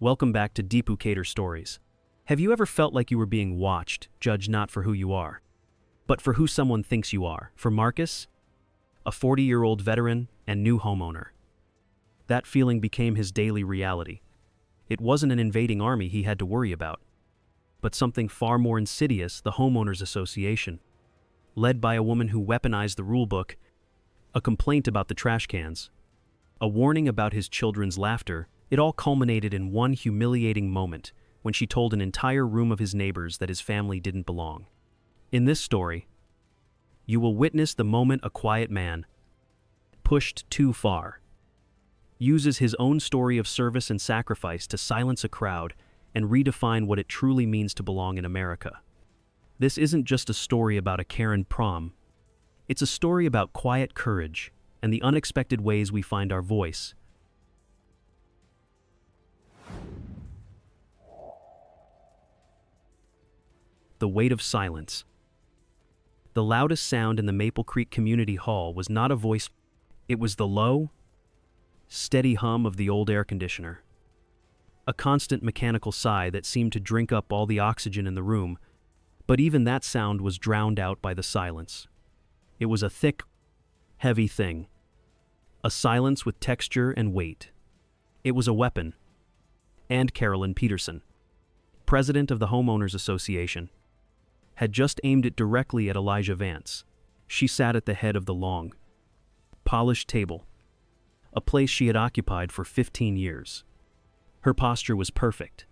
Welcome back to Deepucator Stories. Have you ever felt like you were being watched, judged not for who you are, but for who someone thinks you are? For Marcus, a 40-year-old veteran and new homeowner, that feeling became his daily reality. It wasn't an invading army he had to worry about, but something far more insidious: the Homeowners Association. Led by a woman who weaponized the rulebook, a complaint about the trash cans, a warning about his children's laughter, it all culminated in one humiliating moment when she told an entire room of his neighbors that his family didn't belong. In this story, you will witness the moment a quiet man, pushed too far, uses his own story of service and sacrifice to silence a crowd and redefine what it truly means to belong in America. This isn't just a story about a Karen prom. It's a story about quiet courage and the unexpected ways we find our voice. The weight of silence. The loudest sound in the Maple Creek Community Hall was not a voice, it was the low, steady hum of the old air conditioner. A constant mechanical sigh that seemed to drink up all the oxygen in the room, but even that sound was drowned out by the silence. It was a thick, heavy thing. A silence with texture and weight. It was a weapon. And Carolyn Peterson, president of the Homeowners Association, had just aimed it directly at Elijah Vance. She sat at the head of the long, polished table, a place she had occupied for 15 years. Her posture was perfect.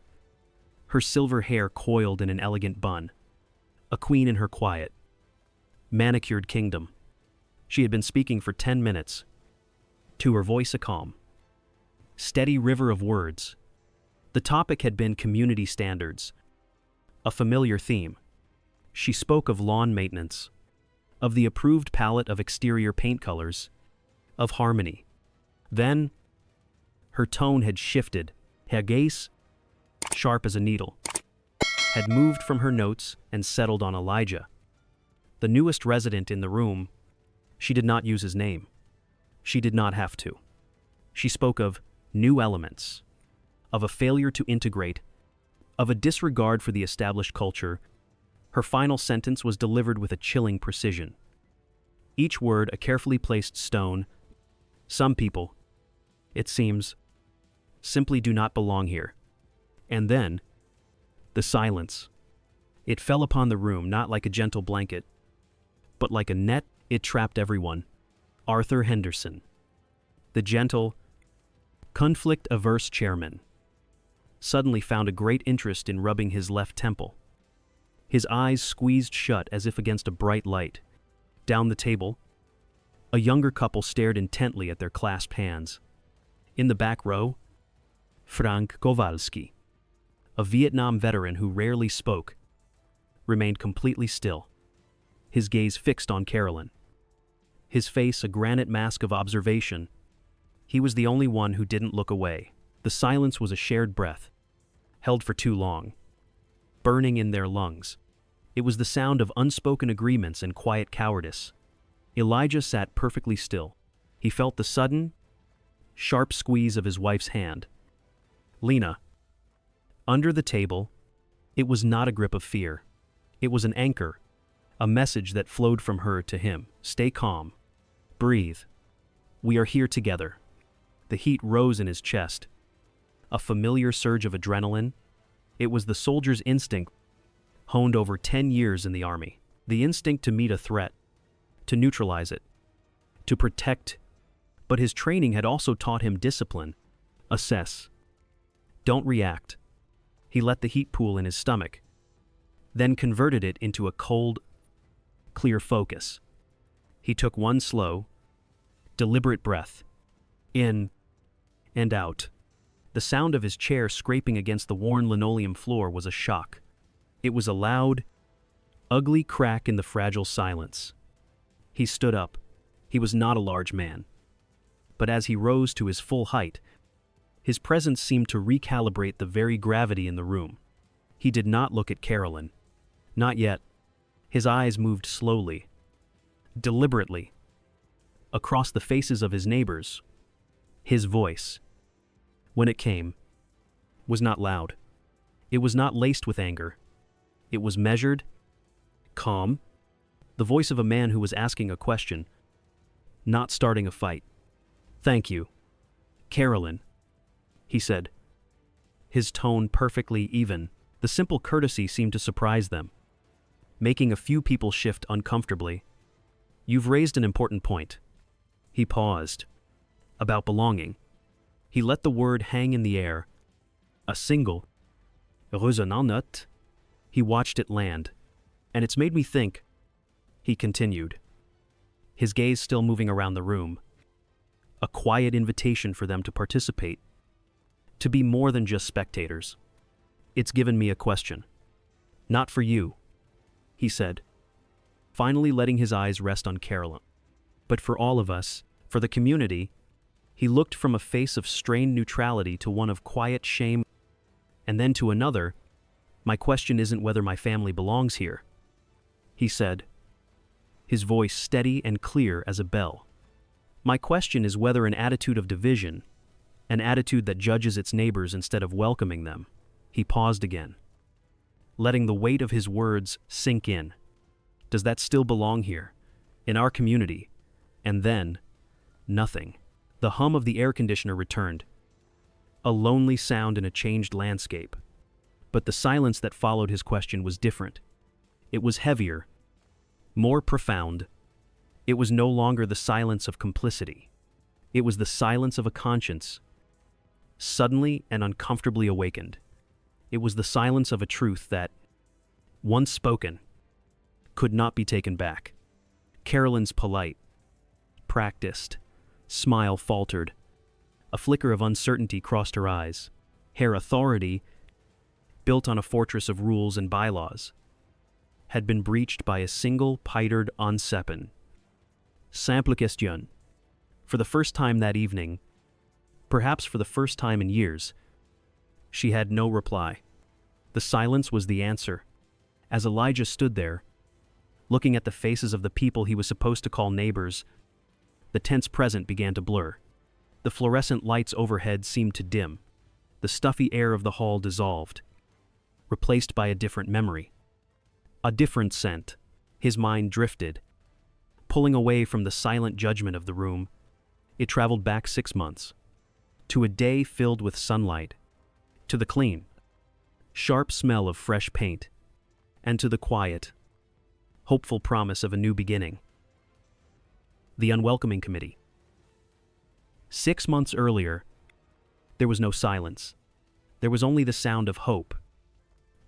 Her silver hair coiled in an elegant bun. A queen in her quiet, manicured kingdom. She had been speaking for 10 minutes. To her voice a calm, steady river of words. The topic had been community standards, a familiar theme. She spoke of lawn maintenance, of the approved palette of exterior paint colors, of harmony. Then, her tone had shifted. Her gaze, sharp as a needle, had moved from her notes and settled on Elijah, the newest resident in the room. She did not use his name. She did not have to. She spoke of new elements, of a failure to integrate, of a disregard for the established culture. Her final sentence was delivered with a chilling precision. Each word a carefully placed stone. Some people, it seems, simply do not belong here. And then, the silence. It fell upon the room not like a gentle blanket, but like a net. It trapped everyone. Arthur Henderson, the gentle, conflict-averse chairman, suddenly found a great interest in rubbing his left temple. His eyes squeezed shut as if against a bright light. Down the table, a younger couple stared intently at their clasped hands. In the back row, Frank Kowalski, a Vietnam veteran who rarely spoke, remained completely still, his gaze fixed on Carolyn. His face a granite mask of observation. He was the only one who didn't look away. The silence was a shared breath, held for too long, burning in their lungs. It was the sound of unspoken agreements and quiet cowardice. Elijah sat perfectly still. He felt the sudden, sharp squeeze of his wife's hand. Lena. Under the table, it was not a grip of fear. It was an anchor, a message that flowed from her to him. Stay calm. Breathe. We are here together. The heat rose in his chest. A familiar surge of adrenaline. It was the soldier's instinct, honed over 10 years in the Army. The instinct to meet a threat, to neutralize it, to protect. But his training had also taught him discipline. Assess. Don't react. He let the heat pool in his stomach, then converted it into a cold, clear focus. He took one slow, deliberate breath, in and out. The sound of his chair scraping against the worn linoleum floor was a shock. It was a loud, ugly crack in the fragile silence. He stood up. He was not a large man, but as he rose to his full height, his presence seemed to recalibrate the very gravity in the room. He did not look at Carolyn. Not yet. His eyes moved slowly, deliberately, across the faces of his neighbors. His voice, when it came, was not loud. It was not laced with anger. It was measured, calm, the voice of a man who was asking a question, not starting a fight. "Thank you, Carolyn," he said, his tone perfectly even. The simple courtesy seemed to surprise them, making a few people shift uncomfortably. "You've raised an important point." He paused. "About belonging." He let the word hang in the air. A single, résonnant note. He watched it land. "And it's made me think," he continued, his gaze still moving around the room. A quiet invitation for them to participate, to be more than just spectators. "It's given me a question. Not for you," he said, finally letting his eyes rest on Carolyn, "but for all of us, for the community." He looked from a face of strained neutrality to one of quiet shame, and then to another. "My question isn't whether my family belongs here," he said, his voice steady and clear as a bell. "My question is whether an attitude of division, an attitude that judges its neighbors instead of welcoming them." He paused again, letting the weight of his words sink in. "Does that still belong here, in our community?" And then, nothing. The hum of the air conditioner returned, a lonely sound in a changed landscape. But the silence that followed his question was different. It was heavier, more profound. It was no longer the silence of complicity. It was the silence of a conscience, suddenly and uncomfortably awakened. It was the silence of a truth that, once spoken, could not be taken back. Carolyn's polite, practiced smile faltered. A flicker of uncertainty crossed her eyes. Her authority, built on a fortress of rules and bylaws, had been breached by a single pitered onsepen. Simple question. For the first time that evening, perhaps for the first time in years, she had no reply. The silence was the answer. As Elijah stood there, looking at the faces of the people he was supposed to call neighbors, the tense present began to blur. The fluorescent lights overhead seemed to dim. The stuffy air of the hall dissolved, replaced by a different memory. A different scent. His mind drifted, pulling away from the silent judgment of the room. It traveled back 6 months, to a day filled with sunlight, to the clean, sharp smell of fresh paint, and to the quiet, hopeful promise of a new beginning. The Unwelcoming Committee. 6 months earlier, there was no silence. There was only the sound of hope,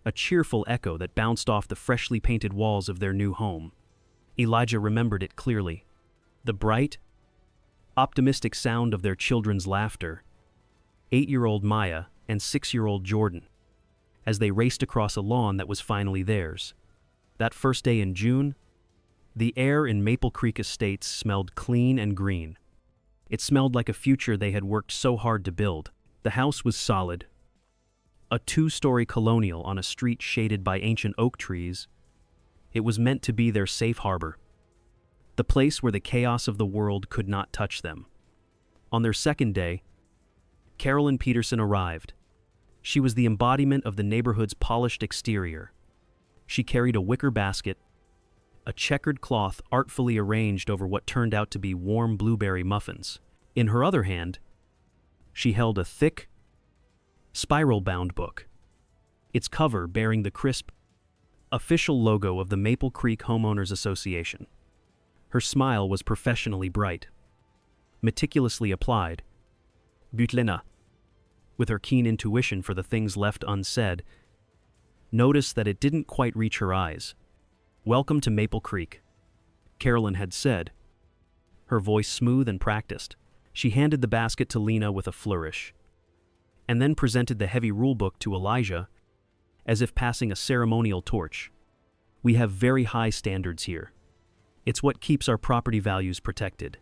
a cheerful echo that bounced off the freshly painted walls of their new home. Elijah remembered it clearly. The bright, optimistic sound of their children's laughter, 8-year-old Maya and 6-year-old Jordan, as they raced across a lawn that was finally theirs. That first day in June, the air in Maple Creek Estates smelled clean and green. It smelled like a future they had worked so hard to build. The house was solid, a 2-story colonial on a street shaded by ancient oak trees. It was meant to be their safe harbor, the place where the chaos of the world could not touch them. On their second day, Carolyn Peterson arrived. She was the embodiment of the neighborhood's polished exterior. She carried a wicker basket, a checkered cloth artfully arranged over what turned out to be warm blueberry muffins. In her other hand, she held a thick, spiral-bound book, its cover bearing the crisp, official logo of the Maple Creek Homeowners Association. Her smile was professionally bright, meticulously applied. Butlina, with her keen intuition for the things left unsaid, noticed that it didn't quite reach her eyes. "Welcome to Maple Creek," Carolyn had said, her voice smooth and practiced. She handed the basket to Lena with a flourish, and then presented the heavy rulebook to Elijah, as if passing a ceremonial torch. "We have very high standards here. It's what keeps our property values protected."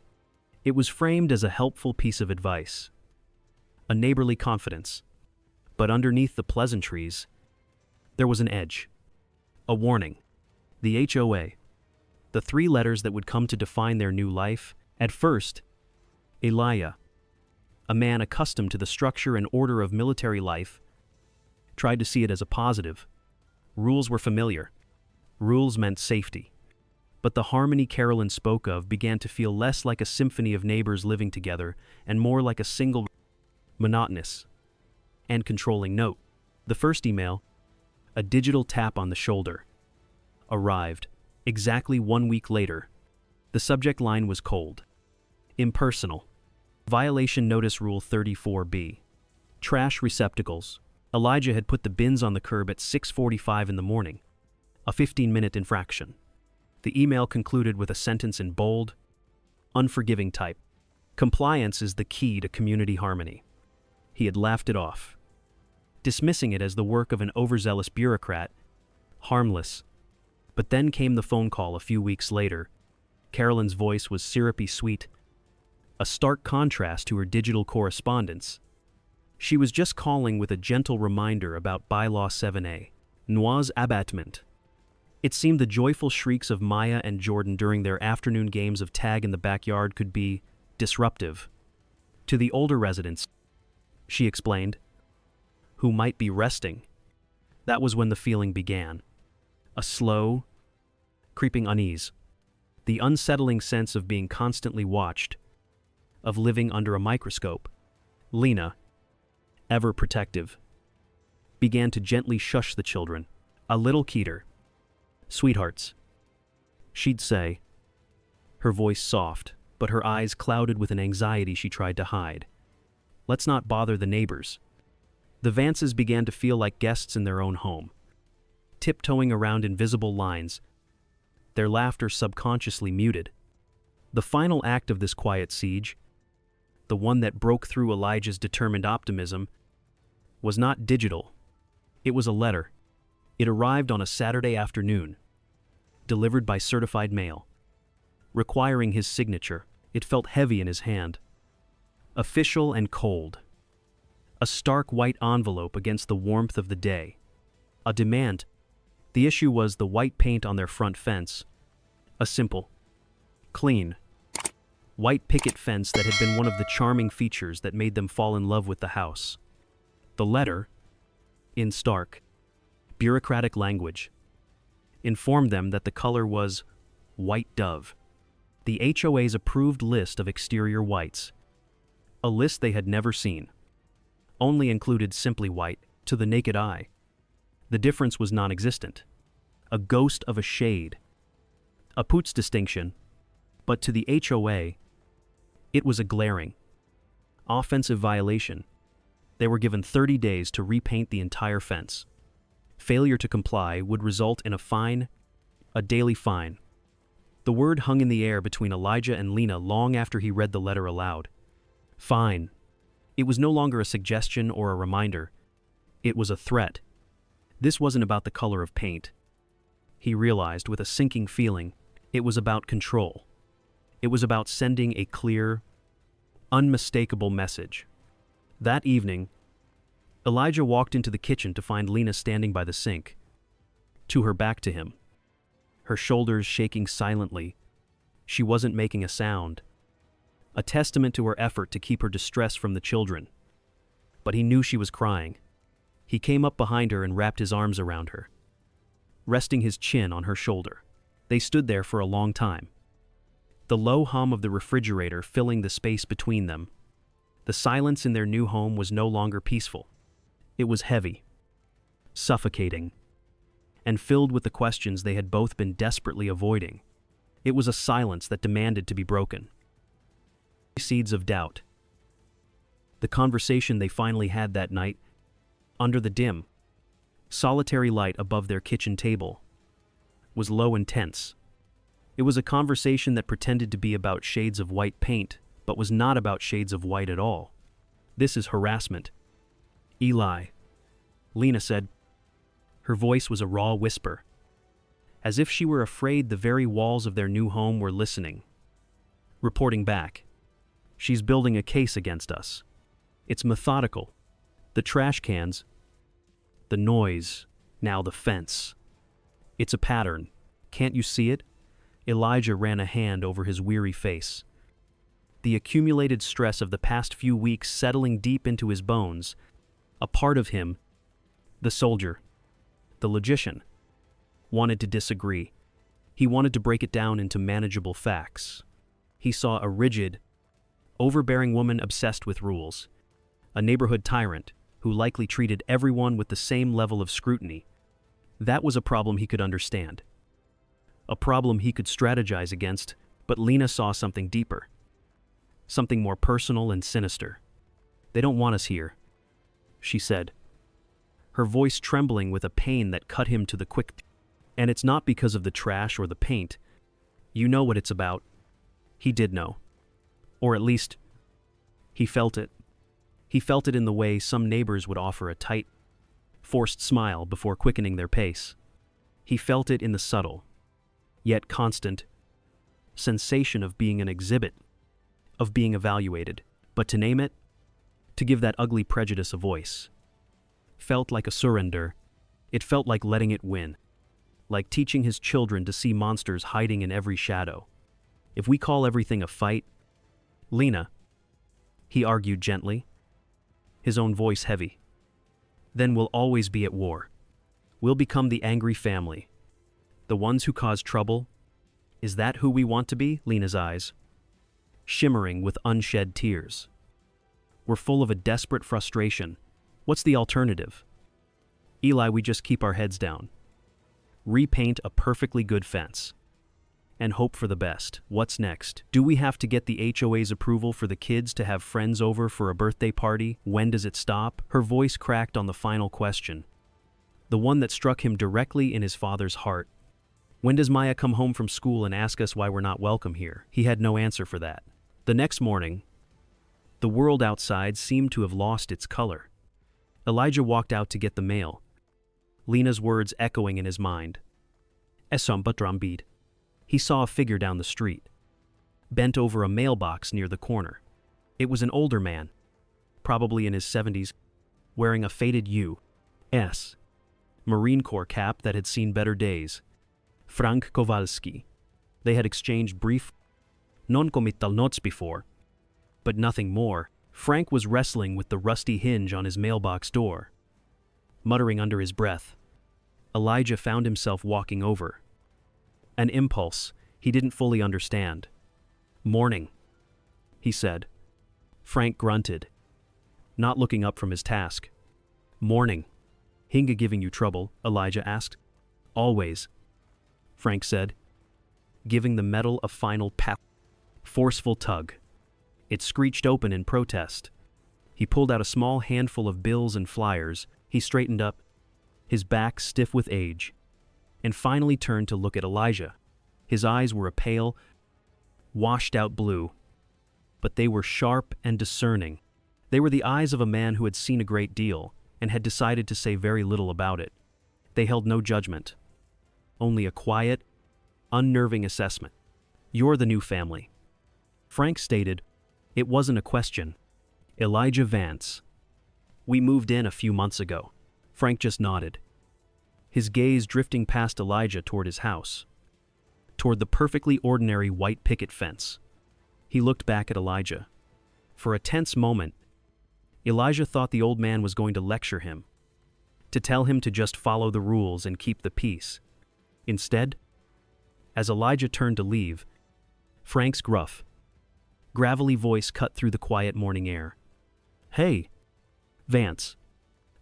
It was framed as a helpful piece of advice, a neighborly confidence, but underneath the pleasantries, there was an edge, a warning. The HOA, the 3 letters that would come to define their new life. At first, Elijah, a man accustomed to the structure and order of military life, tried to see it as a positive. Rules were familiar. Rules meant safety. But the harmony Carolyn spoke of began to feel less like a symphony of neighbors living together and more like a single, monotonous, and controlling note. The first email, a digital tap on the shoulder, arrived exactly 1 week later. The subject line was cold, impersonal. Violation Notice Rule 34B. Trash receptacles. Elijah had put the bins on the curb at 6:45 in the morning, a 15-minute infraction. The email concluded with a sentence in bold, unforgiving type. Compliance is the key to community harmony. He had laughed it off, dismissing it as the work of an overzealous bureaucrat, harmless. But then came the phone call a few weeks later. Carolyn's voice was syrupy sweet, a stark contrast to her digital correspondence. She was just calling with a gentle reminder about Bylaw 7A, Noah's abattement. It seemed the joyful shrieks of Maya and Jordan during their afternoon games of tag in the backyard could be disruptive. To the older residents, she explained, who might be resting. That was when the feeling began. A slow, creeping unease. The unsettling sense of being constantly watched, of living under a microscope. Lena, ever protective, began to gently shush the children. A little Keter. Sweethearts, she'd say, her voice soft, but her eyes clouded with an anxiety she tried to hide. Let's not bother the neighbors. The Vances began to feel like guests in their own home, tiptoeing around invisible lines, their laughter subconsciously muted. The final act of this quiet siege, the one that broke through Elijah's determined optimism, was not digital. It was a letter. It arrived on a Saturday afternoon, delivered by certified mail. Requiring his signature, it felt heavy in his hand. Official and cold. A stark white envelope against the warmth of the day. A demand. The issue was the white paint on their front fence. A simple, clean, white picket fence that had been one of the charming features that made them fall in love with the house. The letter, in stark, bureaucratic language, informed them that the color was white dove, the HOA's approved list of exterior whites, a list they had never seen. Only included simply white to the naked eye. The difference was non-existent, a ghost of a shade, a Poots distinction, but to the HOA, it was a glaring, offensive violation. They were given 30 days to repaint the entire fence. Failure to comply would result in a fine, a daily fine. The word hung in the air between Elijah and Lena long after he read the letter aloud. Fine. It was no longer a suggestion or a reminder. It was a threat. This wasn't about the color of paint. He realized with a sinking feeling, it was about control. It was about sending a clear, unmistakable message. That evening, Elijah walked into the kitchen to find Lena standing by the sink, to her back to him, her shoulders shaking silently. She wasn't making a sound, a testament to her effort to keep her distress from the children. But he knew she was crying. He came up behind her and wrapped his arms around her, resting his chin on her shoulder. They stood there for a long time, the low hum of the refrigerator filling the space between them. The silence in their new home was no longer peaceful. It was heavy, suffocating, and filled with the questions they had both been desperately avoiding. It was a silence that demanded to be broken. Seeds of doubt. The conversation they finally had that night, under the dim, solitary light above their kitchen table, was low and tense. It was a conversation that pretended to be about shades of white paint, but was not about shades of white at all. This is harassment. Eli, Lena said. Her voice was a raw whisper, as if she were afraid the very walls of their new home were listening. Reporting back. She's building a case against us. It's methodical. The trash cans, the noise, now the fence. It's a pattern. Can't you see it? Elijah ran a hand over his weary face. The accumulated stress of the past few weeks settling deep into his bones, a part of him, The soldier, the logician, wanted to disagree. He wanted to break it down into manageable facts. He saw a rigid, overbearing woman obsessed with rules, a neighborhood tyrant who likely treated everyone with the same level of scrutiny. That was a problem he could understand. A problem he could strategize against, but Lena saw something deeper. Something more personal and sinister. "They don't want us here," she said, her voice trembling with a pain that cut him to the quick. "And it's not because of the trash or the paint. You know what it's about." He did know. Or at least, he felt it. He felt it in the way some neighbors would offer a tight, forced smile before quickening their pace. He felt it in the subtle, yet constant, sensation of being an exhibit, of being evaluated. But to name it, to give that ugly prejudice a voice, felt like a surrender. It felt like letting it win, like teaching his children to see monsters hiding in every shadow. "If we call everything a fight, Lena," he argued gently, his own voice heavy, "then we'll always be at war. We'll become the angry family, the ones who cause trouble. Is that who we want to be?" Lena's eyes, shimmering with unshed tears, were full of a desperate frustration. "What's the alternative?" "Eli, we just keep our heads down, repaint a perfectly good fence, and hope for the best. What's next? Do we have to get the HOA's approval for the kids to have friends over for a birthday party? When does it stop?" Her voice cracked on the final question, the one that struck him directly in his father's heart. "When does Maya come home from school and ask us why we're not welcome here?" He had no answer for that. The next morning, the world outside seemed to have lost its color. Elijah walked out to get the mail, Lena's words echoing in his mind. "Esambatrambid." He saw a figure down the street, bent over a mailbox near the corner. It was an older man, probably in his 70s, wearing a faded U.S. Marine Corps cap that had seen better days. Frank Kowalski. They had exchanged brief, non-committal notes before, but nothing more. Frank was wrestling with the rusty hinge on his mailbox door. Muttering under his breath, Elijah found himself walking over. An impulse he didn't fully understand. "Morning," he said. Frank grunted, not looking up from his task. "Morning. Hinga giving you trouble?" Elijah asked. "Always," Frank said, giving the metal a final forceful tug. It screeched open in protest. He pulled out a small handful of bills and flyers. He straightened up, his back stiff with age, and finally turned to look at Elijah. His eyes were a pale, washed-out blue, but they were sharp and discerning. They were the eyes of a man who had seen a great deal and had decided to say very little about it. They held no judgment, only a quiet, unnerving assessment. "You're the new family," Frank stated. It wasn't a question. "Elijah Vance. We moved in a few months ago." Frank just nodded, his gaze drifting past Elijah toward his house, toward the perfectly ordinary white picket fence. He looked back at Elijah. For a tense moment, Elijah thought the old man was going to lecture him, to tell him to just follow the rules and keep the peace. Instead, as Elijah turned to leave, Frank's gruff, gravelly voice cut through the quiet morning air. "Hey, Vance."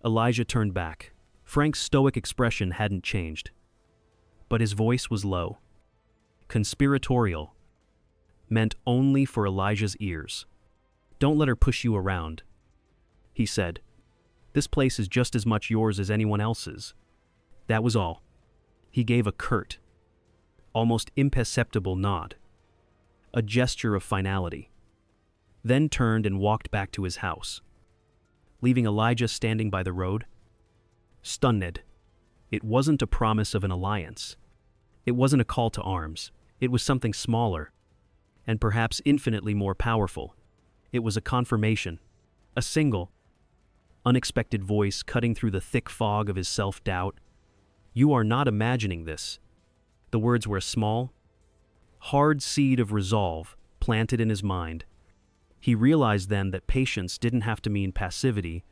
Elijah turned back. Frank's stoic expression hadn't changed, but his voice was low, conspiratorial, meant only for Elijah's ears. "Don't let her push you around," he said. "This place is just as much yours as anyone else's." That was all. He gave a curt, almost imperceptible nod, a gesture of finality, then turned and walked back to his house, leaving Elijah standing by the road, stunned. It wasn't a promise of an alliance. It wasn't a call to arms. It was something smaller, and perhaps infinitely more powerful. It was a confirmation, a single, unexpected voice cutting through the thick fog of his self-doubt. "You are not imagining this." The words were a small, hard seed of resolve planted in his mind. He realized then that patience didn't have to mean passivity.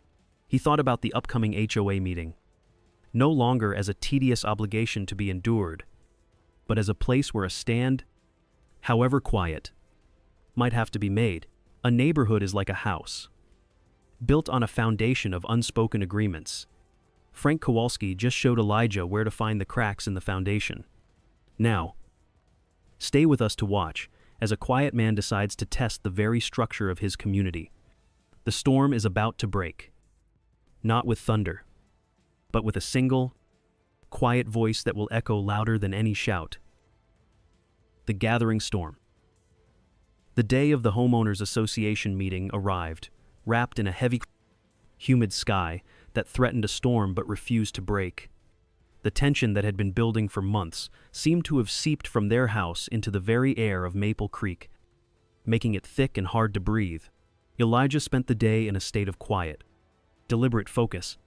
He thought about the upcoming HOA meeting, no longer as a tedious obligation to be endured, but as a place where a stand, however quiet, might have to be made. A neighborhood is like a house, built on a foundation of unspoken agreements. Frank Kowalski just showed Elijah where to find the cracks in the foundation. Now, stay with us to watch as a quiet man decides to test the very structure of his community. The storm is about to break, not with thunder, but with a single, quiet voice that will echo louder than any shout. The gathering storm. The day of the homeowners association meeting arrived, wrapped in a heavy, humid sky that threatened a storm but refused to break. The tension that had been building for months seemed to have seeped from their house into the very air of Maple Creek, making it thick and hard to breathe. Elijah spent the day in a state of quiet, deliberate focus.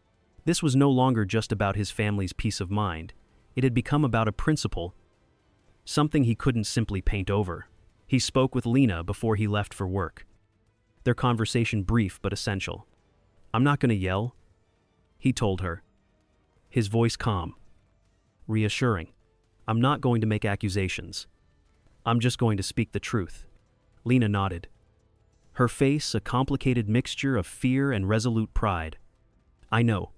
This was no longer just about his family's peace of mind. It had become about a principle, something he couldn't simply paint over. He spoke with Lena before he left for work. Their conversation brief but essential. "I'm not going to yell," he told her, his voice calm, reassuring. "I'm not going to make accusations. I'm just going to speak the truth." Lena nodded, her face a complicated mixture of fear and resolute pride. "I know,"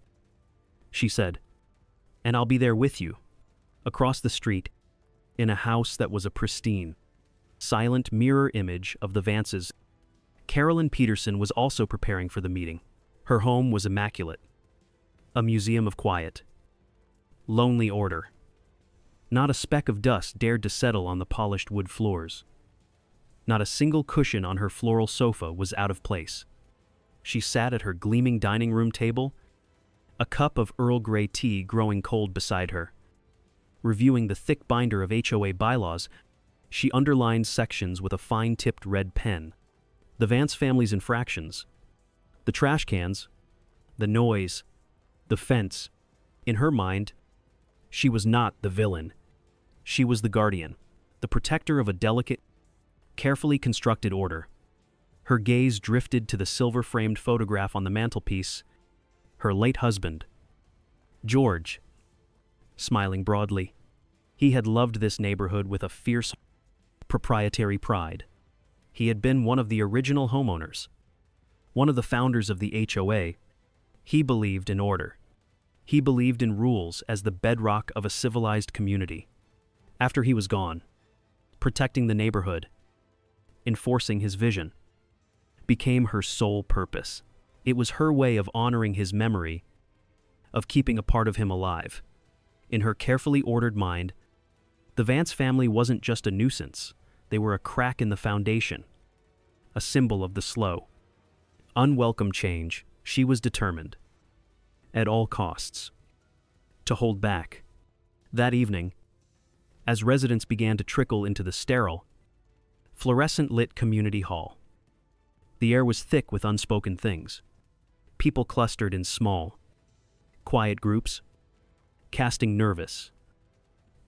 she said, "and I'll be there with you." Across the street, in a house that was a pristine, silent mirror image of the Vances, Carolyn Peterson was also preparing for the meeting. Her home was immaculate, a museum of quiet, lonely order. Not a speck of dust dared to settle on the polished wood floors. Not a single cushion on her floral sofa was out of place. She sat at her gleaming dining room table, a cup of Earl Grey tea growing cold beside her. Reviewing the thick binder of HOA bylaws, she underlined sections with a fine-tipped red pen. The Vance family's infractions, the trash cans, the noise, the fence. In her mind, she was not the villain. She was the guardian, the protector of a delicate, carefully constructed order. Her gaze drifted to the silver-framed photograph on the mantelpiece, her late husband, George, smiling broadly. He had loved this neighborhood with a fierce, proprietary pride. He had been one of the original homeowners, one of the founders of the HOA. He believed in order. He believed in rules as the bedrock of a civilized community. After he was gone, protecting the neighborhood, enforcing his vision, became her sole purpose. It was her way of honoring his memory, of keeping a part of him alive. In her carefully ordered mind, the Vance family wasn't just a nuisance. They were a crack in the foundation, a symbol of the slow, unwelcome change. She was determined, at all costs, to hold back. That evening, as residents began to trickle into the sterile, fluorescent-lit community hall, the air was thick with unspoken things. People clustered in small, quiet groups, casting nervous,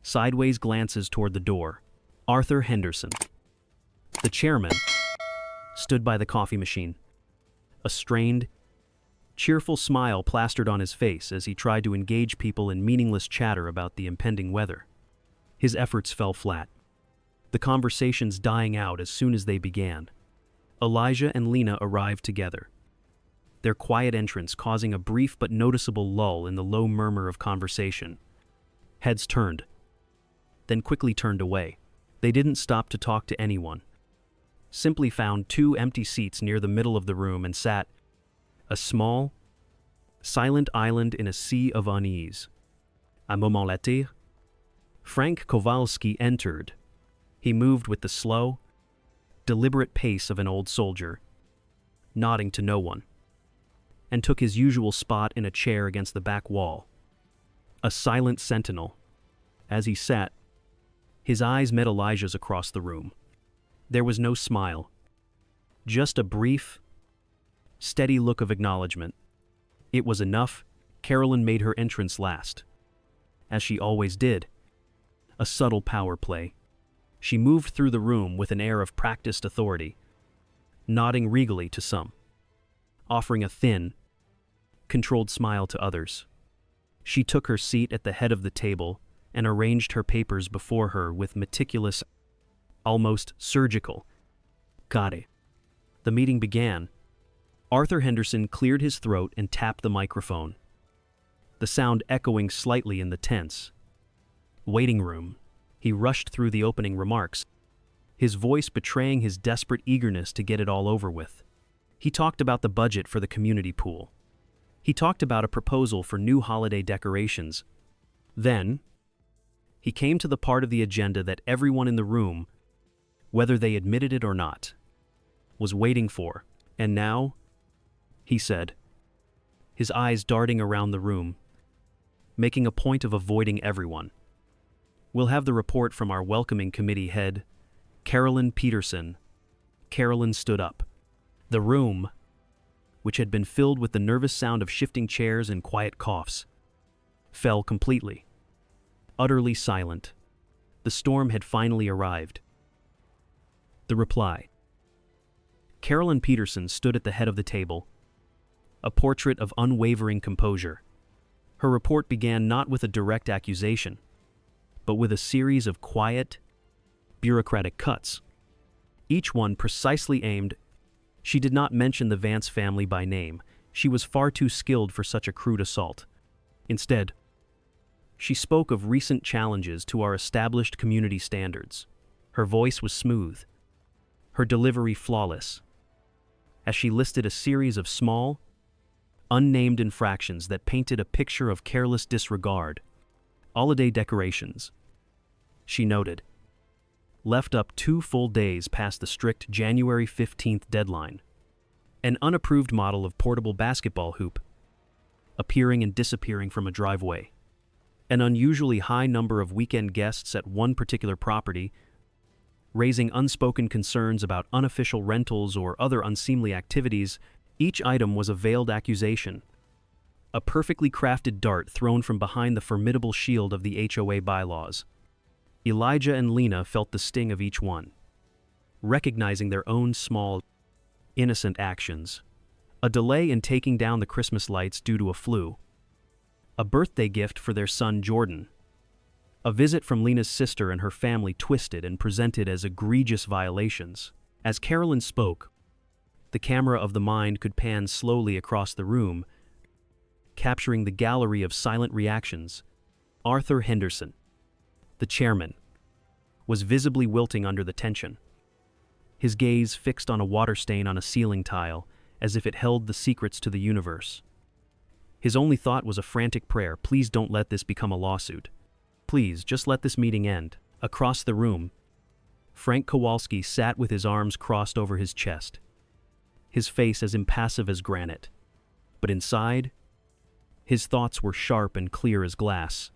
sideways glances toward the door. Arthur Henderson, the chairman, stood by the coffee machine, a strained, cheerful smile plastered on his face as he tried to engage people in meaningless chatter about the impending weather. His efforts fell flat, the conversations dying out as soon as they began. Elijah and Lena arrived together, their quiet entrance causing a brief but noticeable lull in the low murmur of conversation. Heads turned, then quickly turned away. They didn't stop to talk to anyone, simply found two empty seats near the middle of the room and sat, a small, silent island in a sea of unease. "Un moment later," Frank Kowalski entered. He moved with the slow, deliberate pace of an old soldier, nodding to no one, and took his usual spot in a chair against the back wall. A silent sentinel. As he sat, his eyes met Elijah's across the room. There was no smile, just a brief, steady look of acknowledgement. It was enough. Carolyn made her entrance last, as she always did, a subtle power play. She moved through the room with an air of practiced authority, nodding regally to some, offering a thin, controlled smile to others. She took her seat at the head of the table and arranged her papers before her with meticulous, almost surgical. Got it. The meeting began. Arthur Henderson cleared his throat and tapped the microphone, the sound echoing slightly in the tense waiting room. He rushed through the opening remarks, his voice betraying his desperate eagerness to get it all over with. He talked about the budget for the community pool. He talked about a proposal for new holiday decorations. Then, he came to the part of the agenda that everyone in the room, whether they admitted it or not, was waiting for. And now, he said, his eyes darting around the room, making a point of avoiding everyone. We'll have the report from our Welcoming Committee head, Carolyn Peterson. Carolyn stood up. The room, which had been filled with the nervous sound of shifting chairs and quiet coughs, fell completely. Utterly silent. The storm had finally arrived. The reply. Carolyn Peterson stood at the head of the table, a portrait of unwavering composure. Her report began not with a direct accusation, but with a series of quiet, bureaucratic cuts, each one precisely aimed. She did not mention the Vance family by name. She was far too skilled for such a crude assault. Instead, she spoke of recent challenges to our established community standards. Her voice was smooth, her delivery flawless, as she listed a series of small, unnamed infractions that painted a picture of careless disregard. Holiday decorations, she noted, left up 2 full days past the strict January 15th deadline. An unapproved model of portable basketball hoop, appearing and disappearing from a driveway. An unusually high number of weekend guests at one particular property, raising unspoken concerns about unofficial rentals or other unseemly activities. Each item was a veiled accusation, a perfectly crafted dart thrown from behind the formidable shield of the HOA bylaws. Elijah and Lena felt the sting of each one, recognizing their own small, innocent actions. A delay in taking down the Christmas lights due to a flu, a birthday gift for their son Jordan, a visit from Lena's sister and her family twisted and presented as egregious violations. As Carolyn spoke, the camera of the mind could pan slowly across the room, capturing the gallery of silent reactions. Arthur Henderson, the chairman, was visibly wilting under the tension, his gaze fixed on a water stain on a ceiling tile, as if it held the secrets to the universe. His only thought was a frantic prayer: please don't let this become a lawsuit. Please, just let this meeting end. Across the room, Frank Kowalski sat with his arms crossed over his chest, his face as impassive as granite. But inside, his thoughts were sharp and clear as glass.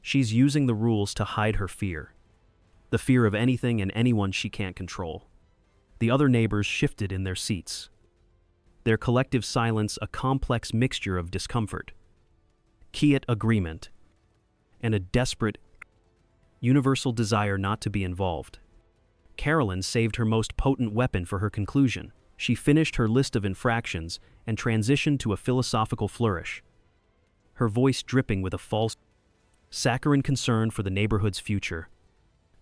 She's using the rules to hide her fear, the fear of anything and anyone she can't control. The other neighbors shifted in their seats, their collective silence a complex mixture of discomfort, quiet agreement, and a desperate, universal desire not to be involved. Carolyn saved her most potent weapon for her conclusion. She finished her list of infractions and transitioned to a philosophical flourish, her voice dripping with a false, saccharine concern for the neighborhood's future.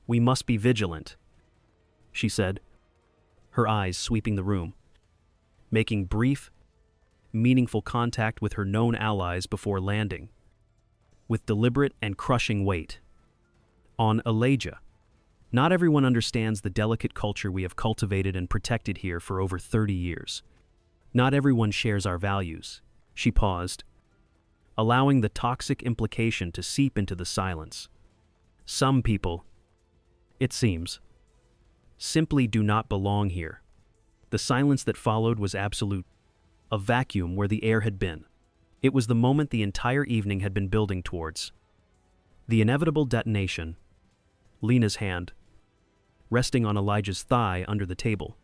We must be vigilant, she said, her eyes sweeping the room, making brief, meaningful contact with her known allies before landing, with deliberate and crushing weight, on Elijah. Not everyone understands the delicate culture we have cultivated and protected here for over 30 years. Not everyone shares our values. She paused, allowing the toxic implication to seep into the silence. Some people, it seems, simply do not belong here. The silence that followed was absolute, a vacuum where the air had been. It was the moment the entire evening had been building towards. The inevitable detonation. Lena's hand, resting on Elijah's thigh under the table,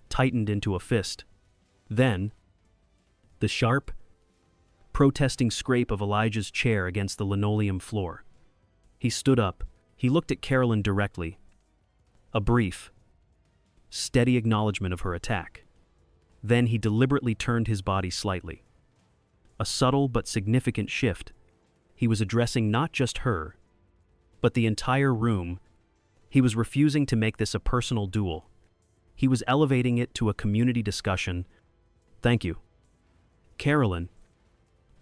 tightened into a fist. Then, the sharp, protesting scrape of Elijah's chair against the linoleum floor. He stood up. He looked at Carolyn directly. A brief, steady acknowledgement of her attack. Then he deliberately turned his body slightly. A subtle but significant shift, He was addressing not just her, but the entire room. He was refusing to make this a personal duel. He was elevating it to a community discussion. "Thank you, Carolyn,"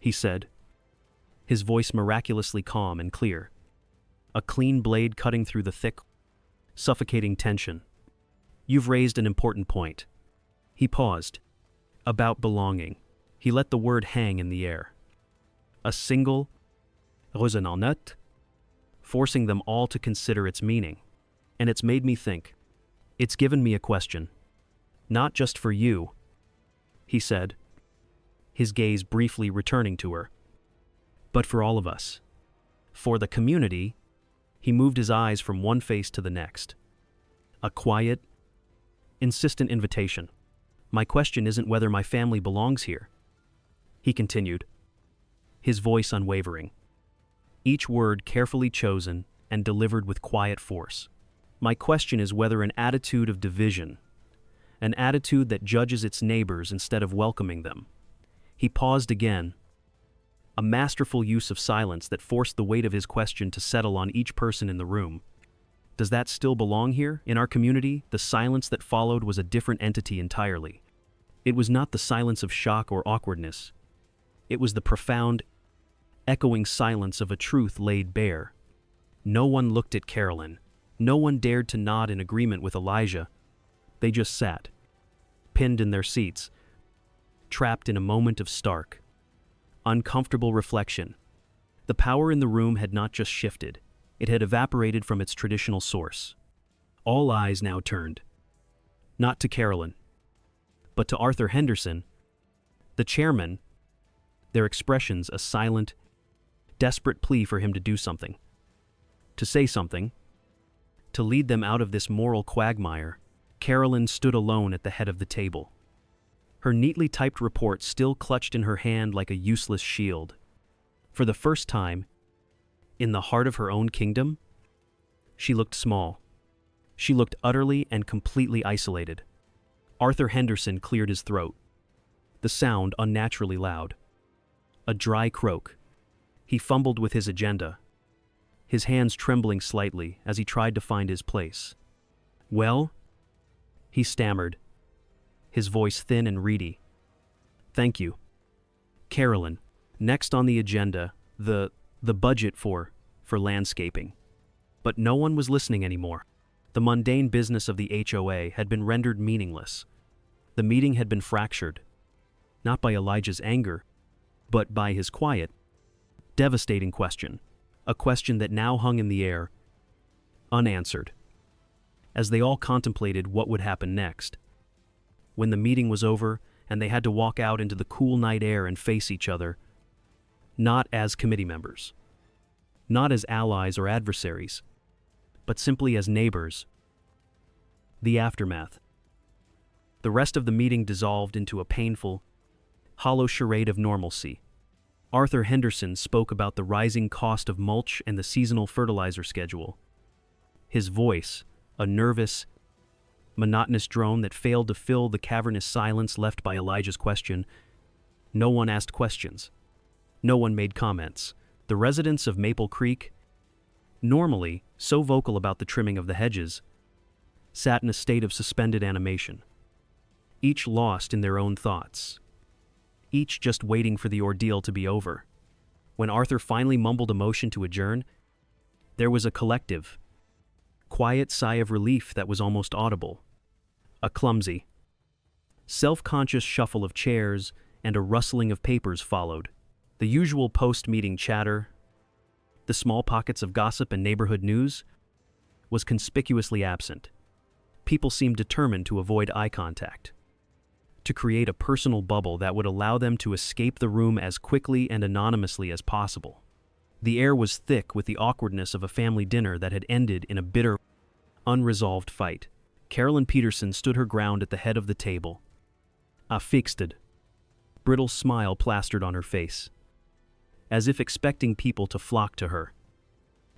he said, his voice miraculously calm and clear, a clean blade cutting through the thick, suffocating tension. "You've raised an important point." He paused. About belonging. He let the word hang in the air. A single resonance, forcing them all to consider its meaning. And it's made me think. It's given me a question. "Not just for you," he said, his gaze briefly returning to her, "but for all of us. For the community." He moved his eyes from one face to the next. A quiet, insistent invitation. "My question isn't whether my family belongs here," he continued, his voice unwavering, each word carefully chosen and delivered with quiet force. "My question is whether an attitude of division, an attitude that judges its neighbors instead of welcoming them." He paused again, a masterful use of silence that forced the weight of his question to settle on each person in the room. Does that still belong here? In our community, the silence that followed was a different entity entirely. It was not the silence of shock or awkwardness. It was the profound, echoing silence of a truth laid bare. No one looked at Carolyn. No one dared to nod in agreement with Elijah. They just sat, pinned in their seats, trapped in a moment of stark, uncomfortable reflection. The power in the room had not just shifted, it had evaporated from its traditional source. All eyes now turned, not to Carolyn, but to Arthur Henderson, the chairman, their expressions a silent, desperate plea for him to do something, to say something, to lead them out of this moral quagmire. Carolyn stood alone at the head of the table, her neatly typed report still clutched in her hand like a useless shield. For the first time, in the heart of her own kingdom, she looked small. She looked utterly and completely isolated. Arthur Henderson cleared his throat, the sound unnaturally loud. A dry croak. He fumbled with his agenda, his hands trembling slightly as he tried to find his place. "Well?" he stammered, his voice thin and reedy. "Thank you, Carolyn." Next on the agenda, the budget for landscaping. But no one was listening anymore. The mundane business of the HOA had been rendered meaningless. The meeting had been fractured, not by Elijah's anger, but by his quiet, devastating question, a question that now hung in the air, unanswered. As they all contemplated what would happen next, when the meeting was over and they had to walk out into the cool night air and face each other, not as committee members, not as allies or adversaries, but simply as neighbors. The aftermath. The rest of the meeting dissolved into a painful, hollow charade of normalcy. Arthur Henderson spoke about the rising cost of mulch and the seasonal fertilizer schedule. His voice, a nervous, monotonous drone that failed to fill the cavernous silence left by Elijah's question. No one asked questions. No one made comments. The residents of Maple Creek, normally so vocal about the trimming of the hedges, sat in a state of suspended animation, each lost in their own thoughts, each just waiting for the ordeal to be over. When Arthur finally mumbled a motion to adjourn, there was a collective, quiet sigh of relief that was almost audible. A clumsy, self-conscious shuffle of chairs and a rustling of papers followed. The usual post-meeting chatter, the small pockets of gossip and neighborhood news, was conspicuously absent. People seemed determined to avoid eye contact, to create a personal bubble that would allow them to escape the room as quickly and anonymously as possible. The air was thick with the awkwardness of a family dinner that had ended in a bitter, unresolved fight. Carolyn Peterson stood her ground at the head of the table, a fixed, brittle smile plastered on her face, as if expecting people to flock to her,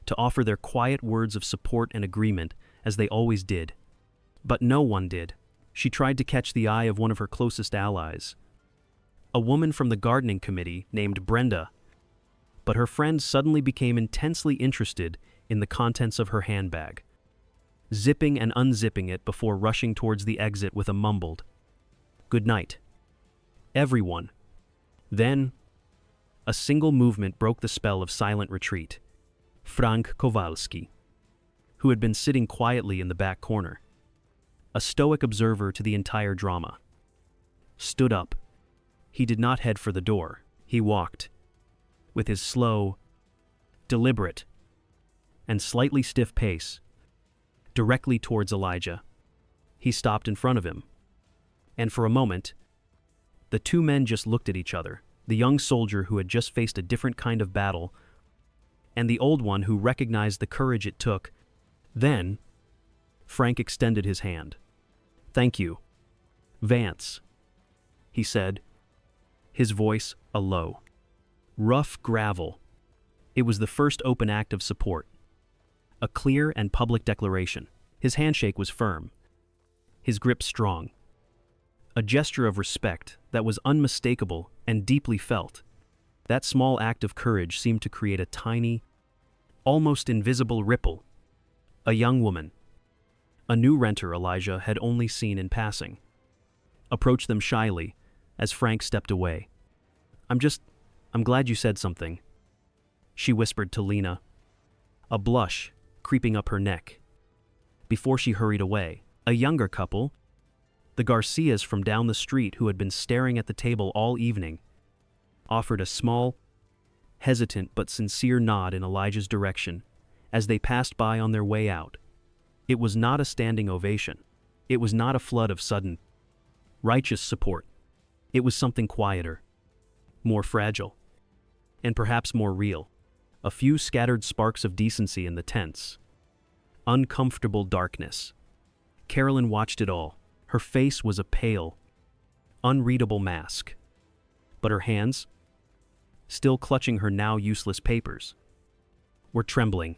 to offer their quiet words of support and agreement as they always did. But no one did. She tried to catch the eye of one of her closest allies, a woman from the gardening committee named Brenda, but her friend suddenly became intensely interested in the contents of her handbag, zipping and unzipping it before rushing towards the exit with a mumbled, "Good night, everyone." Then, a single movement broke the spell of silent retreat. Frank Kowalski, who had been sitting quietly in the back corner, a stoic observer to the entire drama, stood up. He did not head for the door. He walked, with his slow, deliberate, and slightly stiff pace, directly towards Elijah. He stopped in front of him, and for a moment, the two men just looked at each other, the young soldier who had just faced a different kind of battle, and the old one who recognized the courage it took. Then, Frank extended his hand. "Thank you, Vance," he said, his voice a low, rough gravel. It was the first open act of support, a clear and public declaration. His handshake was firm, his grip strong, a gesture of respect that was unmistakable and deeply felt. That small act of courage seemed to create a tiny, almost invisible ripple. A young woman, a new renter Elijah had only seen in passing, approached them shyly as Frank stepped away. I'm glad you said something," she whispered to Lena, a blush creeping up her neck. Before she hurried away, a younger couple, the Garcias from down the street who had been staring at the table all evening, offered a small, hesitant but sincere nod in Elijah's direction as they passed by on their way out. It was not a standing ovation. It was not a flood of sudden, righteous support. It was something quieter, more fragile, and perhaps more real. A few scattered sparks of decency in the tense, uncomfortable darkness. Carolyn watched it all. Her face was a pale, unreadable mask, but her hands, still clutching her now useless papers, were trembling.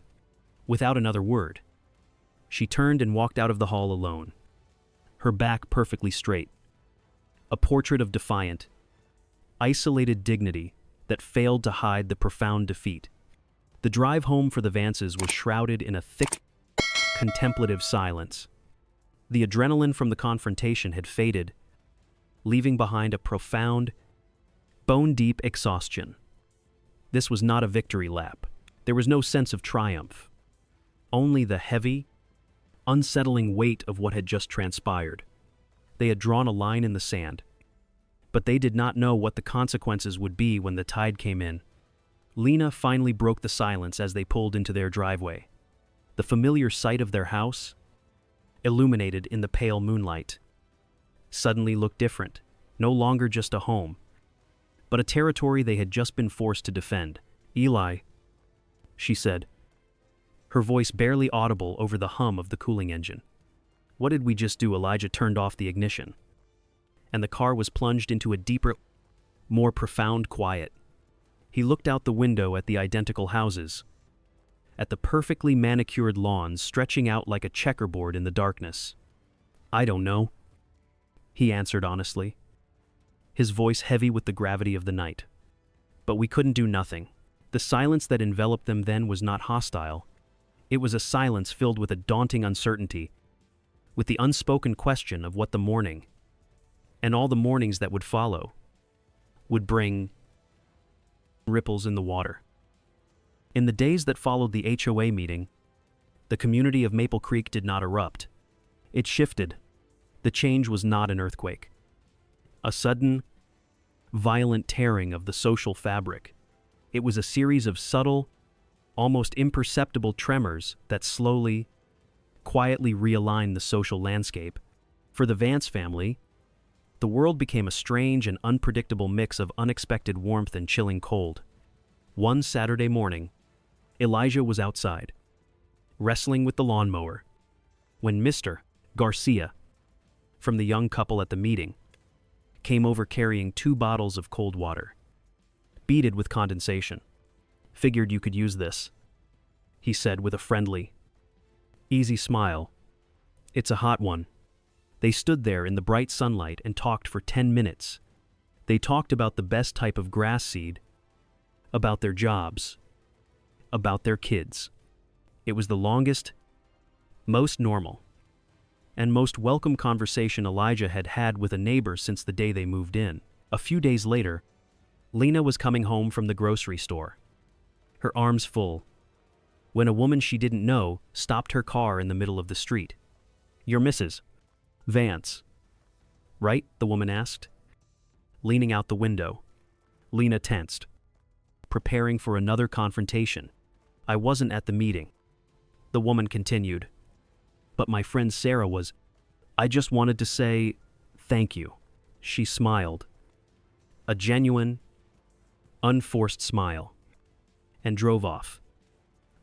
Without another word, she turned and walked out of the hall alone, her back perfectly straight, a portrait of defiant, isolated dignity that failed to hide the profound defeat. The drive home for the Vances was shrouded in a thick, contemplative silence. The adrenaline from the confrontation had faded, leaving behind a profound, bone-deep exhaustion. This was not a victory lap. There was no sense of triumph, only the heavy, unsettling weight of what had just transpired. They had drawn a line in the sand, but they did not know what the consequences would be when the tide came in. Lena finally broke the silence as they pulled into their driveway. The familiar sight of their house, illuminated in the pale moonlight, suddenly looked different, no longer just a home, but a territory they had just been forced to defend. "Eli," she said, her voice barely audible over the hum of the cooling engine. "What did we just do?" Elijah turned off the ignition, and the car was plunged into a deeper, more profound quiet. He looked out the window at the identical houses, at the perfectly manicured lawns stretching out like a checkerboard in the darkness. "I don't know," he answered honestly, his voice heavy with the gravity of the night. "But we couldn't do nothing." The silence that enveloped them then was not hostile. It was a silence filled with a daunting uncertainty, with the unspoken question of what the morning, and all the mornings that would follow, would bring. Ripples in the water. In the days that followed the HOA meeting, the community of Maple Creek did not erupt. It shifted. The change was not an earthquake, a sudden, violent tearing of the social fabric. It was a series of subtle, almost imperceptible tremors that slowly, quietly realigned the social landscape. For the Vance family, the world became a strange and unpredictable mix of unexpected warmth and chilling cold. One Saturday morning, Elijah was outside, wrestling with the lawnmower, when Mr. Garcia, from the young couple at the meeting, came over carrying 2 bottles of cold water, beaded with condensation. "Figured you could use this," he said with a friendly, easy smile. "It's a hot one." They stood there in the bright sunlight and talked for 10 minutes. They talked about the best type of grass seed, about their jobs, about their kids. It was the longest, most normal, and most welcome conversation Elijah had had with a neighbor since the day they moved in. A few days later, Lena was coming home from the grocery store, her arms full, when a woman she didn't know stopped her car in the middle of the street. "You're Mrs. Vance, right?" the woman asked. Leaning out the window, Lena tensed, preparing for another confrontation. "I wasn't at the meeting," the woman continued, "but my friend Sarah was. I just wanted to say thank you." She smiled, a genuine, unforced smile, and drove off,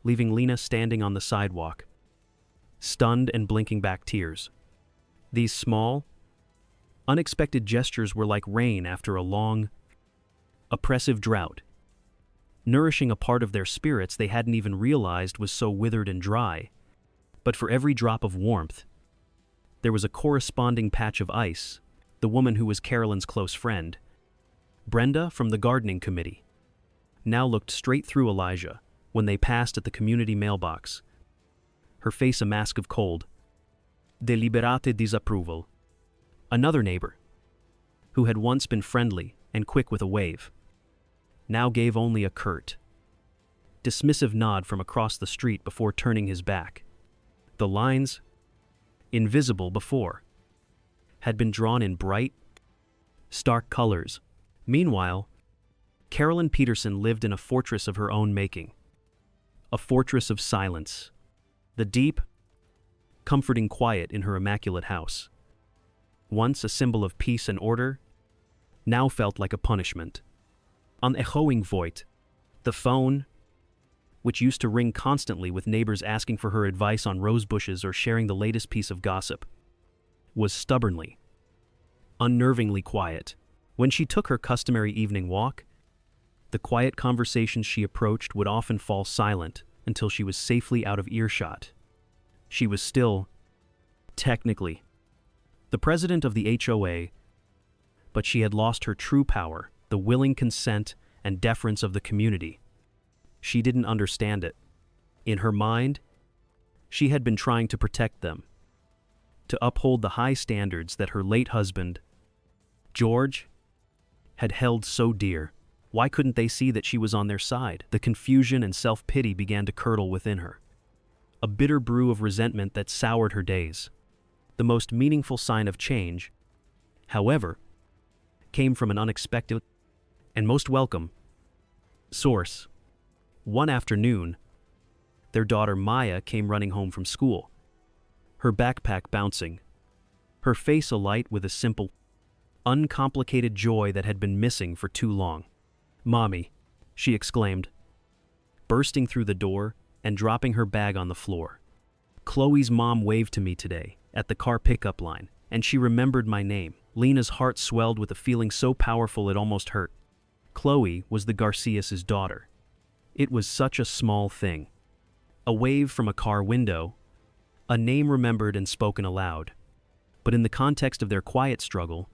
leaving Lena standing on the sidewalk, stunned and blinking back tears. These small, unexpected gestures were like rain after a long, oppressive drought, nourishing a part of their spirits they hadn't even realized was so withered and dry. But for every drop of warmth, there was a corresponding patch of ice. The woman who was Carolyn's close friend, Brenda from the gardening committee, now looked straight through Elijah when they passed at the community mailbox, her face a mask of cold, deliberate disapproval. Another neighbor, who had once been friendly and quick with a wave, now gave only a curt, dismissive nod from across the street before turning his back. The lines, invisible before, had been drawn in bright, stark colors. Meanwhile, Carolyn Peterson lived in a fortress of her own making, a fortress of silence, the deep, comforting quiet in her immaculate house. Once a symbol of peace and order, now felt like a punishment. On echoing voice, the phone, which used to ring constantly with neighbors asking for her advice on rose bushes or sharing the latest piece of gossip, was stubbornly, unnervingly quiet. When she took her customary evening walk, the quiet conversations she approached would often fall silent until she was safely out of earshot. She was still, technically, the president of the HOA, but she had lost her true power, the willing consent and deference of the community. She didn't understand it. In her mind, she had been trying to protect them, to uphold the high standards that her late husband, George, had held so dear. Why couldn't they see that she was on their side? The confusion and self-pity began to curdle within her, a bitter brew of resentment that soured her days. The most meaningful sign of change, however, came from an unexpected and most welcome source. One afternoon, their daughter Maya came running home from school, her backpack bouncing, her face alight with a simple, uncomplicated joy that had been missing for too long. "Mommy," she exclaimed, bursting through the door and dropping her bag on the floor. "Chloe's mom waved to me today at the car pickup line, and she remembered my name." Lena's heart swelled with a feeling so powerful it almost hurt. Chloe was the Garcias' daughter. It was such a small thing. A wave from a car window, a name remembered and spoken aloud. But in the context of their quiet struggle,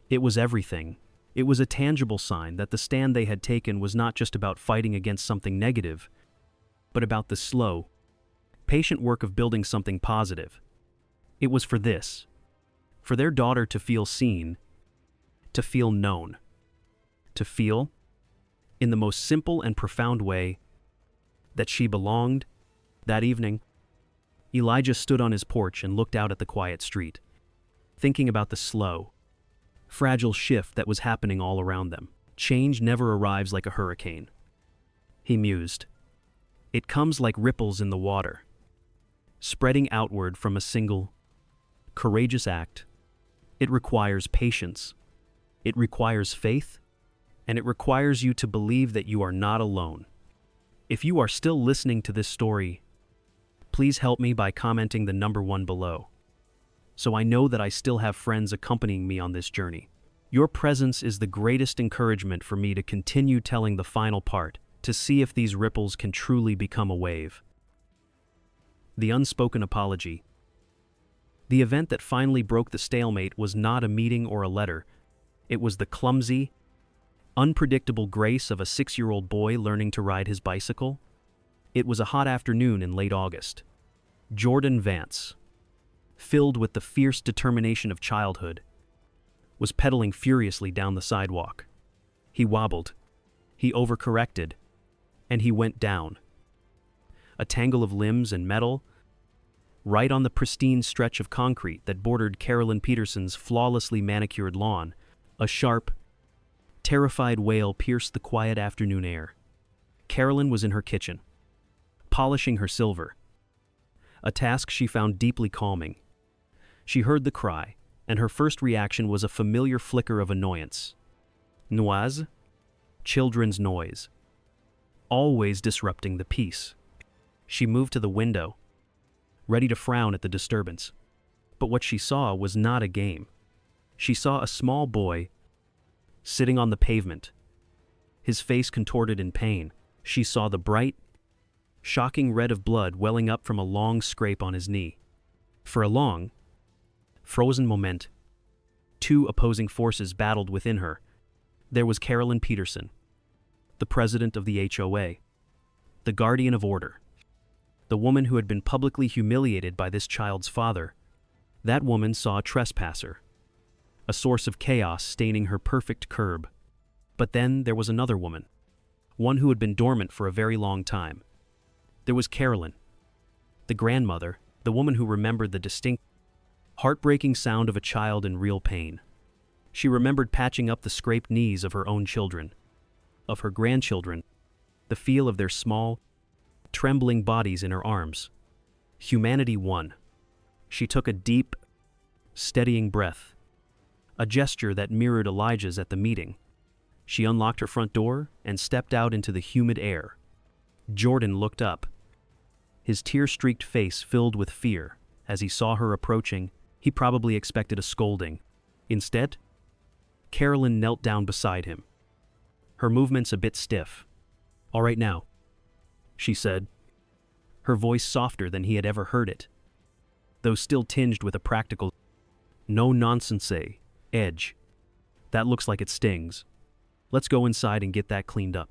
it was everything. It was a tangible sign that the stand they had taken was not just about fighting against something negative, but about the slow, patient work of building something positive. It was for this, for their daughter to feel seen, to feel known, to feel, in the most simple and profound way, that she belonged. That evening, Elijah stood on his porch and looked out at the quiet street, thinking about the slow, fragile shift that was happening all around them. Change never arrives like a hurricane, he mused. It comes like ripples in the water, spreading outward from a single, courageous act. It requires patience, it requires faith, and it requires you to believe that you are not alone. If you are still listening to this story, please help me by commenting the number 1 below, so I know that I still have friends accompanying me on this journey. Your presence is the greatest encouragement for me to continue telling the final part, to see if these ripples can truly become a wave. The Unspoken Apology. The event that finally broke the stalemate was not a meeting or a letter. It was the clumsy, unpredictable grace of a 6-year-old boy learning to ride his bicycle. It was a hot afternoon in late August. Jordan Vance, filled with the fierce determination of childhood, was pedaling furiously down the sidewalk. He wobbled, he overcorrected, and he went down. A tangle of limbs and metal, right on the pristine stretch of concrete that bordered Carolyn Peterson's flawlessly manicured lawn. A sharp, terrified wail pierced the quiet afternoon air. Carolyn was in her kitchen, polishing her silver, a task she found deeply calming. She heard the cry, and her first reaction was a familiar flicker of annoyance. Noise? Children's noise. Always disrupting the peace. She moved to the window, ready to frown at the disturbance. But what she saw was not a game. She saw a small boy sitting on the pavement, his face contorted in pain. She saw the bright, shocking red of blood welling up from a long scrape on his knee. For a long, frozen moment, two opposing forces battled within her. There was Carolyn Peterson, the president of the HOA, the guardian of order, the woman who had been publicly humiliated by this child's father. That woman saw a trespasser, a source of chaos staining her perfect curb. But then there was another woman, one who had been dormant for a very long time. There was Carolyn, the grandmother, the woman who remembered the distinct, heartbreaking sound of a child in real pain. She remembered patching up the scraped knees of her own children, of her grandchildren, the feel of their small, trembling bodies in her arms. Humanity won. She took a deep, steadying breath, a gesture that mirrored Elijah's at the meeting. She unlocked her front door and stepped out into the humid air. Jordan looked up, his tear-streaked face filled with fear. As he saw her approaching, he probably expected a scolding. Instead, Carolyn knelt down beside him, her movements a bit stiff. "All right now," she said, her voice softer than he had ever heard it, though still tinged with a practical, no-nonsense edge. "That looks like it stings. Let's go inside and get that cleaned up."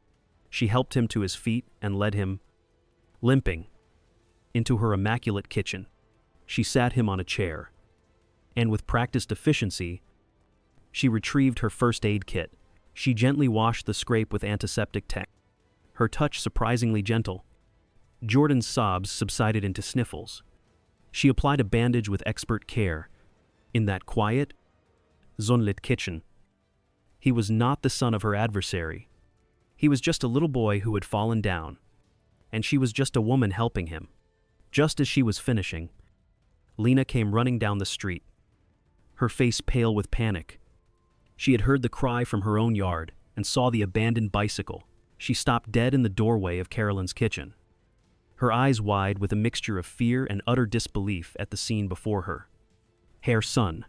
She helped him to his feet and led him, limping, into her immaculate kitchen. She sat him on a chair, and with practiced efficiency, she retrieved her first aid kit. She gently washed the scrape with antiseptic tack, her touch surprisingly gentle. Jordan's sobs subsided into sniffles. She applied a bandage with expert care. In that quiet, sunlit kitchen, he was not the son of her adversary. He was just a little boy who had fallen down, and she was just a woman helping him. Just as she was finishing, Lena came running down the street, her face pale with panic. She had heard the cry from her own yard and saw the abandoned bicycle. She stopped dead in the doorway of Carolyn's kitchen, her eyes wide with a mixture of fear and utter disbelief at the scene before her. Her son,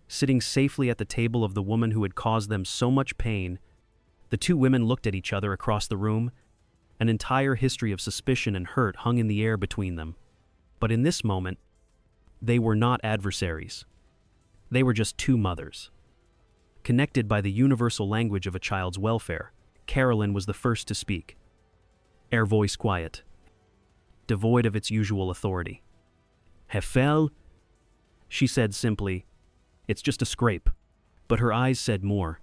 sitting safely at the table of the woman who had caused them so much pain. The two women looked at each other across the room. An entire history of suspicion and hurt hung in the air between them. But in this moment, they were not adversaries. They were just two mothers, connected by the universal language of a child's welfare. Carolyn was the first to speak, her voice quiet, devoid of its usual authority. "Hefel," she said simply, "it's just a scrape." But her eyes said more.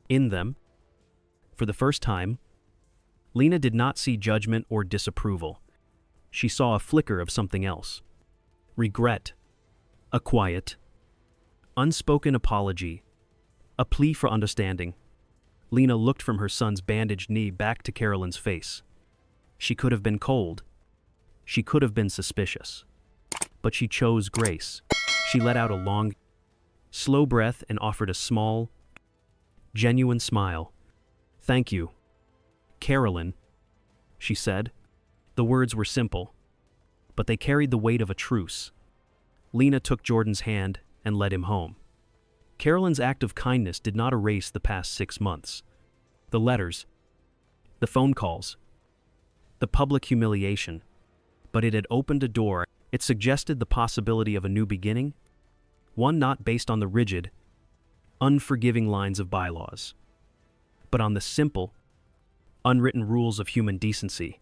In them, for the first time, Lena did not see judgment or disapproval. She saw a flicker of something else. Regret. A quiet, unspoken apology. A plea for understanding. Lena looked from her son's bandaged knee back to Carolyn's face. She could have been cold. She could have been suspicious. But she chose grace. She let out a long, slow breath and offered a small, genuine smile. "Thank you, Carolyn," she said. The words were simple, but they carried the weight of a truce. Lena took Jordan's hand and led him home. Carolyn's act of kindness did not erase the past 6 months. The letters, the phone calls, the public humiliation, but it had opened a door. It suggested the possibility of a new beginning, one not based on the rigid, unforgiving lines of bylaws, but on the simple, unwritten rules of human decency.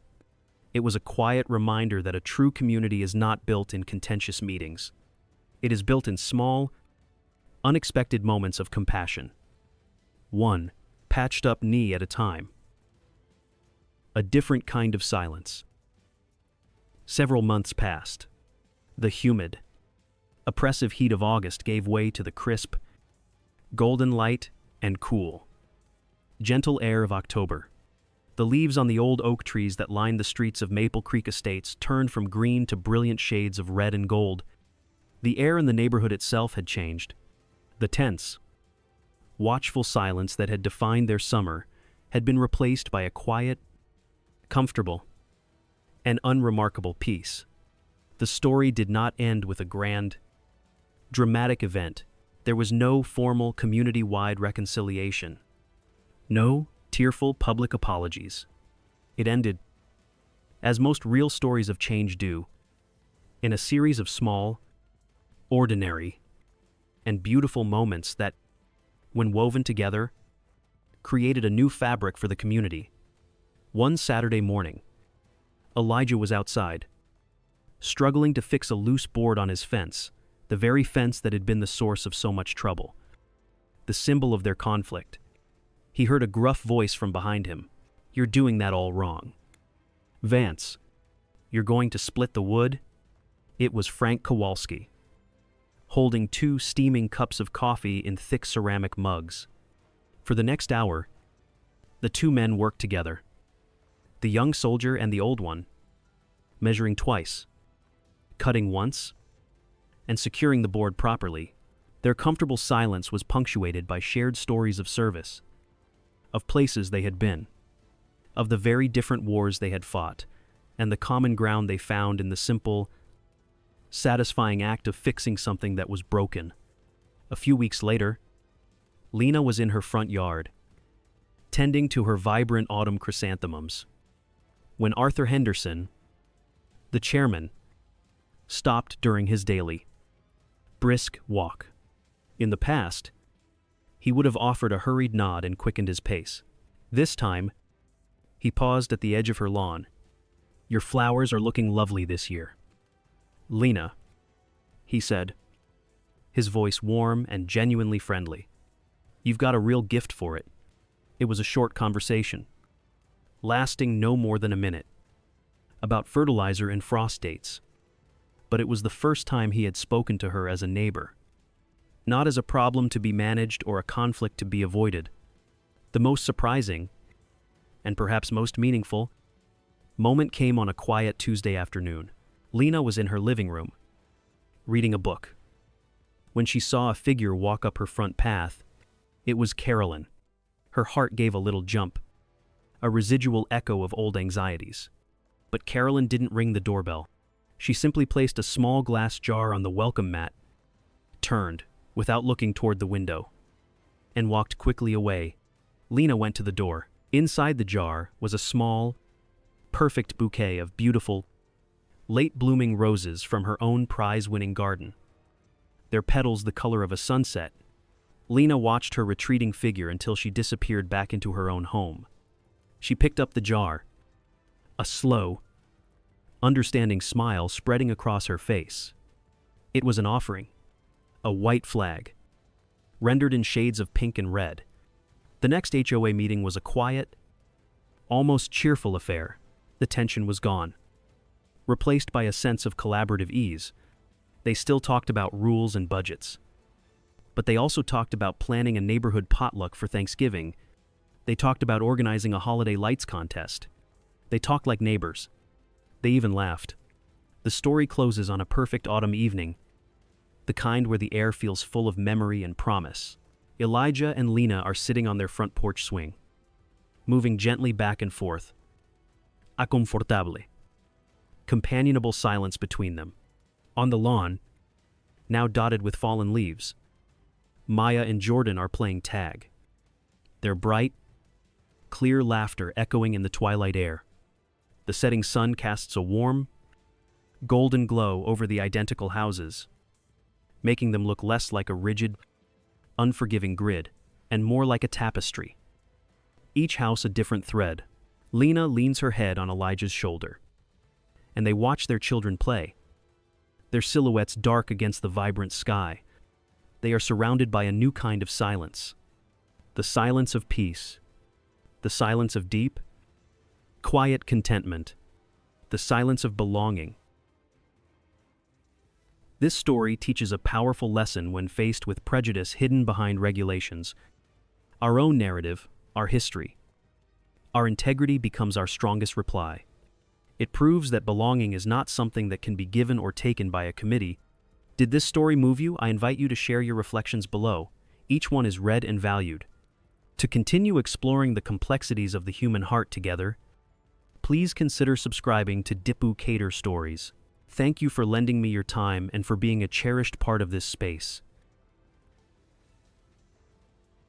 It was a quiet reminder that a true community is not built in contentious meetings. It is built in small, unexpected moments of compassion. One patched up knee at a time. A different kind of silence. Several months passed. The humid, oppressive heat of August gave way to the crisp, golden light and cool, gentle air of October. The leaves on the old oak trees that lined the streets of Maple Creek Estates turned from green to brilliant shades of red and gold. The air in the neighborhood itself had changed. The tense, watchful silence that had defined their summer had been replaced by a quiet, comfortable, and unremarkable peace. The story did not end with a grand, dramatic event. There was no formal community-wide reconciliation. No tearful public apologies. It ended, as most real stories of change do, in a series of small, ordinary, and beautiful moments that, when woven together, created a new fabric for the community. One Saturday morning, Elijah was outside, struggling to fix a loose board on his fence, the very fence that had been the source of so much trouble, the symbol of their conflict. He heard a gruff voice from behind him. "You're doing that all wrong. Vance, you're going to split the wood?" It was Frank Kowalski, holding 2 steaming cups of coffee in thick ceramic mugs. For the next hour, the 2 men worked together, the young soldier and the old one, measuring twice, cutting once, and securing the board properly. Their comfortable silence was punctuated by shared stories of service, of places they had been, of the very different wars they had fought, and the common ground they found in the simple, satisfying act of fixing something that was broken. A few weeks later, Lena was in her front yard, tending to her vibrant autumn chrysanthemums, when Arthur Henderson, the chairman, stopped during his daily, brisk walk. In the past, he would have offered a hurried nod and quickened his pace. This time, he paused at the edge of her lawn. "Your flowers are looking lovely this year." "Lena," he said, his voice warm and genuinely friendly. "You've got a real gift for it." It was a short conversation, lasting no more than a minute, about fertilizer and frost dates. But it was the first time he had spoken to her as a neighbor, not as a problem to be managed or a conflict to be avoided. The most surprising, and perhaps most meaningful, moment came on a quiet Tuesday afternoon. Lena was in her living room, reading a book, when she saw a figure walk up her front path. It was Carolyn. Her heart gave a little jump, a residual echo of old anxieties. But Carolyn didn't ring the doorbell. She simply placed a small glass jar on the welcome mat, turned, without looking toward the window, and walked quickly away. Lena went to the door. Inside the jar was a small, perfect bouquet of beautiful, late-blooming roses from her own prize-winning garden, their petals the color of a sunset. Lena watched her retreating figure until she disappeared back into her own home. She picked up the jar, a slow, understanding smile spreading across her face. It was an offering, a white flag, rendered in shades of pink and red. The next HOA meeting was a quiet, almost cheerful affair. The tension was gone, replaced by a sense of collaborative ease. They still talked about rules and budgets, but they also talked about planning a neighborhood potluck for Thanksgiving. They talked about organizing a holiday lights contest. They talked like neighbors. They even laughed. The story closes on a perfect autumn evening, the kind where the air feels full of memory and promise. Elijah and Lena are sitting on their front porch swing, moving gently back and forth. Confortable. Companionable silence between them. On the lawn, now dotted with fallen leaves, Maya and Jordan are playing tag, their bright, clear laughter echoing in the twilight air. The setting sun casts a warm, golden glow over the identical houses, making them look less like a rigid, unforgiving grid and more like a tapestry. each house a different thread. Lena leans her head on Elijah's shoulder, and they watch their children play. Their silhouettes dark against the vibrant sky. They are surrounded by a new kind of silence. The silence of peace. The silence of deep, quiet contentment. The silence of belonging. This story teaches a powerful lesson when faced with prejudice hidden behind regulations. Our own narrative, our history. Our integrity becomes our strongest reply. It proves that belonging is not something that can be given or taken by a committee. Did this story move you? I invite you to share your reflections below. Each one is read and valued. To continue exploring the complexities of the human heart together, please consider subscribing to Dipu Cater Stories. Thank you for lending me your time and for being a cherished part of this space.